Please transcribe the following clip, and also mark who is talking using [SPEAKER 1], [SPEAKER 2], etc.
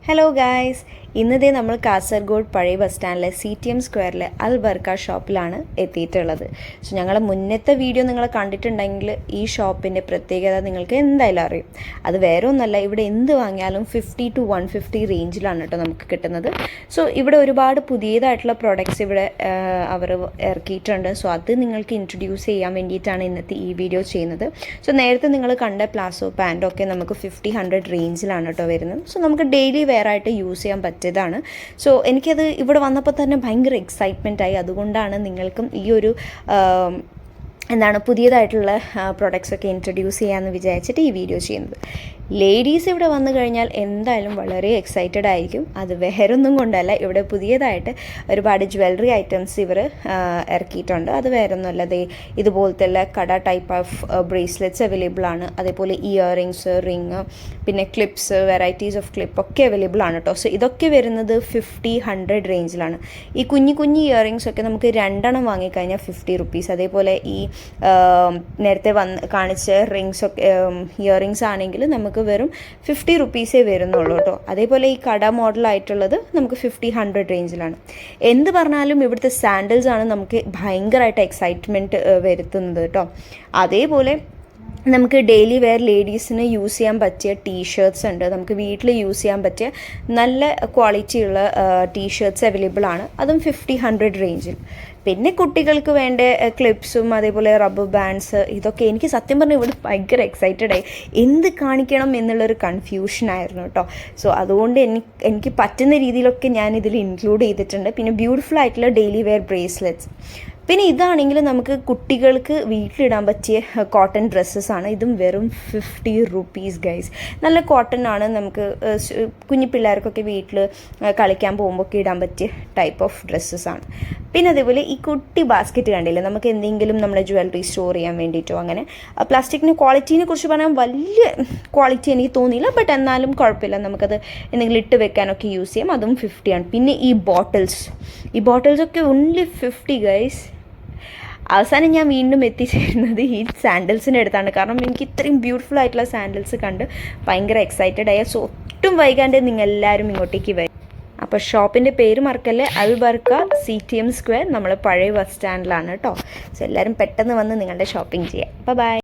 [SPEAKER 1] Hello guys, ഇന്നതേ നമ്മൾ കാസർഗോഡ് പഴയ bus സ്റ്റാൻഡിലെ CTM സ്ക്വയറിലെ അൽ Barka ഷോപ്പിലാണ് എത്തിയിട്ടുള്ളത്. സോ ഞങ്ങളെ മുന്നത്തെ വീഡിയോ നിങ്ങൾ കണ്ടിട്ടുണ്ടെങ്കിൽ ഈ ഷോപ്പിൻ്റെ പ്രത്യേകത നിങ്ങൾക്ക് എന്തായാലും അറിയും. അത് വേറെ ഒന്നല്ല, ഇവിടെ എന്ത് വാങ്ങിയാലും 50 to 150 റേഞ്ചിലാണ് കേട്ടോ നമുക്ക് കിട്ടുന്നത്. സോ ഇവിടെ ഒരുപാട് പുതിയതായിട്ടുള്ള പ്രോഡക്റ്റ്സ് ഇവിടെ അവർ ഇറക്കിയിട്ടുണ്ട്. സോ അത് നിങ്ങൾക്ക് ഇൻട്രൊഡ്യൂസ് ചെയ്യാൻ വേണ്ടിയിട്ടാണ് ഇന്നത്തെ ഈ വീഡിയോ ചെയ്യുന്നത്. സോ നേരത്തെ നിങ്ങൾ കണ്ട പ്ലാസോ പാൻറ്റൊക്കെ നമുക്ക് 50-100 റേഞ്ചിലാണ് കേട്ടോ വരുന്നത്. സോ നമുക്ക് ഡെയിലി വെയർ ആയിട്ട് യൂസ് ചെയ്യാൻ പറ്റിയതാണ്. സോ എനിക്കത് ഇവിടെ വന്നപ്പോൾ തന്നെ ഭയങ്കര എക്സൈറ്റ്മെൻ്റ് ആയി. അതുകൊണ്ടാണ് നിങ്ങൾക്കും ഈ ഒരു പുതിയതായിട്ടുള്ള പ്രൊഡക്ട്സൊക്കെ ഇൻട്രൊഡ്യൂസ് ചെയ്യാമെന്ന് വിചാരിച്ചിട്ട് ഈ വീഡിയോ ചെയ്യുന്നത്. ലേഡീസ് ഇവിടെ വന്നു കഴിഞ്ഞാൽ എന്തായാലും വളരെ എക്സൈറ്റഡ് ആയിരിക്കും. അത് വേറൊന്നും കൊണ്ടല്ല, ഇവിടെ പുതിയതായിട്ട് ഒരുപാട് ജ്വല്ലറി ഐറ്റംസ് ഇവർ ഇറക്കിയിട്ടുണ്ട്. അത് വേറൊന്നുമല്ല, ഇതുപോലത്തെ കട ടൈപ്പ് ഓഫ് ബ്രേസ്ലെറ്റ്സ് അവൈലബിൾ ആണ്. അതേപോലെ ഇയറിങ്സ്, റിങ്, പിന്നെ ക്ലിപ്സ്, വെറൈറ്റീസ് ഓഫ് ക്ലിപ്പ് ഒക്കെ അവൈലബിൾ ആണ് കേട്ടോ. സോ ഇതൊക്കെ വരുന്നത് 50-100 റേഞ്ചിലാണ്. ഈ കുഞ്ഞു ഇയറിങ്സ് ഒക്കെ നമുക്ക് 2 എണ്ണം വാങ്ങിക്കഴിഞ്ഞാൽ 50 റുപ്പീസ്. അതേപോലെ ഈ നേരത്തെ കാണിച്ച റിങ്സ് ഒക്കെ ഇയറിങ്സ് ആണെങ്കിൽ നമുക്ക് വെറും 50 റുപ്പീസേ വരുന്നുള്ളൂ കേട്ടോ. അതേപോലെ ഈ കട മോഡലായിട്ടുള്ളത് നമുക്ക് 50-100 റേഞ്ചിലാണ്. എന്ത് പറഞ്ഞാലും ഇവിടുത്തെ സാൻഡൽസ് ആണ് നമുക്ക് ഭയങ്കരമായിട്ട് എക്സൈറ്റ്മെൻറ്റ് വരുത്തുന്നത് കേട്ടോ. അതേപോലെ നമുക്ക് ഡെയിലി വെയർ ലേഡീസിന് യൂസ് ചെയ്യാൻ പറ്റിയ ടീഷർട്ട്സ് ഉണ്ട്. നമുക്ക് വീട്ടിൽ യൂസ് ചെയ്യാൻ പറ്റിയ നല്ല ക്വാളിറ്റിയുള്ള ടീഷർട്ട്സ് അവൈലബിൾ ആണ്. അതും 50-100 റേഞ്ചിൽ. പിന്നെ കുട്ടികൾക്ക് വേണ്ട ക്ലിപ്സും അതേപോലെ റബ്ബർ ബാൻഡ്സ്, ഇതൊക്കെ എനിക്ക് സത്യം പറഞ്ഞാൽ ഇവിടെ ഭയങ്കര എക്സൈറ്റഡ് ആയി. എന്ത് കാണിക്കണം എന്നുള്ളൊരു കൺഫ്യൂഷനായിരുന്നു കേട്ടോ. സോ അതുകൊണ്ട് എനിക്ക് പറ്റുന്ന രീതിയിലൊക്കെ ഞാൻ ഇതിൽ ഇൻക്ലൂഡ് ചെയ്തിട്ടുണ്ട്. പിന്നെ ബ്യൂട്ടിഫുൾ ആയിട്ടുള്ള ഡെയിലി വെയർ ബ്രേസ്ലെറ്റ്സ്. പിന്നെ ഇതാണെങ്കിൽ നമുക്ക് കുട്ടികൾക്ക് വീട്ടിലിടാൻ പറ്റിയ കോട്ടൺ ഡ്രസ്സസ്സാണ്. ഇതും വെറും 50 റുപ്പീസ് ഗൈസ്. നല്ല കോട്ടൺ ആണ്. നമുക്ക് കുഞ്ഞു പിള്ളേർക്കൊക്കെ വീട്ടിൽ കളിക്കാൻ പോകുമ്പോൾ ഒക്കെ ഇടാൻ പറ്റിയ ടൈപ്പ് ഓഫ് ഡ്രസ്സസ്സാണ്. പിന്നെ അതേപോലെ ഈ കുട്ടി ബാസ്ക്കറ്റ് കണ്ടില്ലേ, നമുക്ക് എന്തെങ്കിലും നമ്മുടെ ജ്വല്ലറി സ്റ്റോർ ചെയ്യാൻ വേണ്ടിയിട്ടോ അങ്ങനെ. പ്ലാസ്റ്റിക്കിന് ക്വാളിറ്റീനെ കുറിച്ച് പറയാൻ വലിയ ക്വാളിറ്റി എനിക്ക് തോന്നിയില്ല, ബട്ട് എന്നാലും കുഴപ്പമില്ല, നമുക്കത് എന്തെങ്കിലും ഇട്ട് വെക്കാനൊക്കെ യൂസ് ചെയ്യാം. അതും 50 ആണ്. പിന്നെ ഈ ബോട്ടിൽസൊക്കെ ഓൺലി 50 ഗൈസ്. അവസാനം ഞാൻ വീണ്ടും എത്തിച്ചേരുന്നത് ഈ സാൻഡൽസിൻ്റെ അടുത്താണ്. കാരണം എനിക്ക് ഇത്രയും ബ്യൂട്ടിഫുൾ ആയിട്ടുള്ള സാൻഡൽസ് കണ്ട് ഭയങ്കര എക്സൈറ്റഡ് ആയ. സോ ഒട്ടും വൈകാണ്ട് നിങ്ങൾ എല്ലാവരും ഇങ്ങോട്ടേക്ക് വരും. അപ്പോൾ ഷോപ്പിൻ്റെ പേര് മറക്കല്ലേ, അൽ ബർക്ക CTM സ്ക്വയർ, നമ്മൾ പഴയ ബസ് സ്റ്റാൻഡിലാണ് കേട്ടോ. സോ എല്ലാവരും പെട്ടെന്ന് വന്ന് നിങ്ങളുടെ ഷോപ്പിംഗ് ചെയ്യാം. ബൈ.